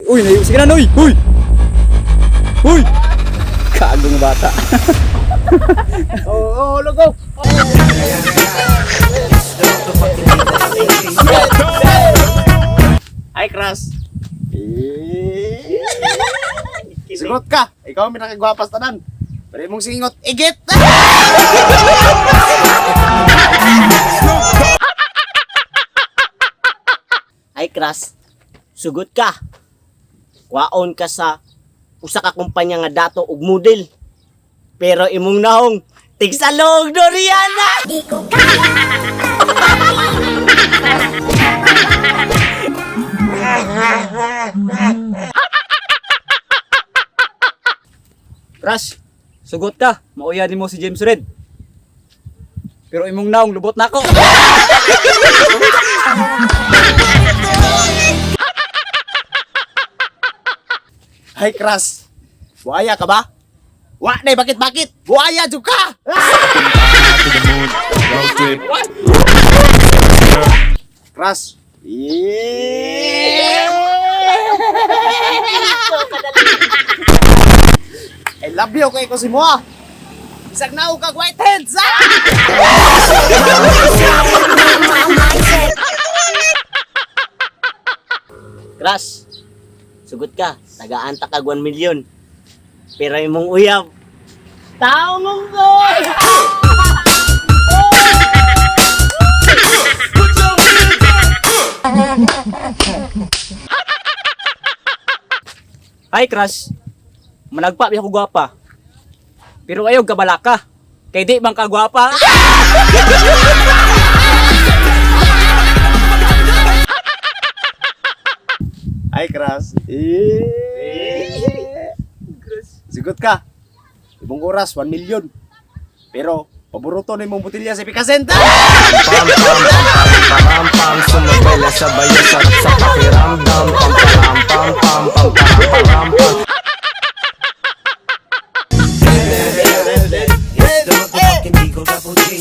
Uy, nahiyo. Sige na, Noy. Uy! Uy! Kagong bata. Oo, logo. Ay, Crush. Sigot ka. Ikaw ang pinakagwapas tanan. Pero mong singot, igit! Ay, Crush, sugot ka. Kwaon ka sa usa ka kumpanya nga dato og model. Pero imong nahong tigsalog Doriana. Crush, sugot ka. Mauya mo si James Red. Pero imong naong lubot na ako. Ay, Crush. Buaya ka ba? Wa, nay, bakit? Buaya jud ka! Crush. I love you kay ko si mo. Isang naog kag whiteheads. Crush, sugot ka. Tagaan ta kag 1 million. Pero imong uyab. Tao mong goy! Hi, Crush. Managpa biya ko gwapa. Pero ayaw kabalaka. Kay di bang kagwapa. Ay, Crush. Sigot ka. Ibong oras, 1 million. Pero, paboruto na imong butilya sa Pikasenta. Pam pam pam pam, sumabay na sabay, sarap sa pakiramdam. Pam pam pam pam pam pam.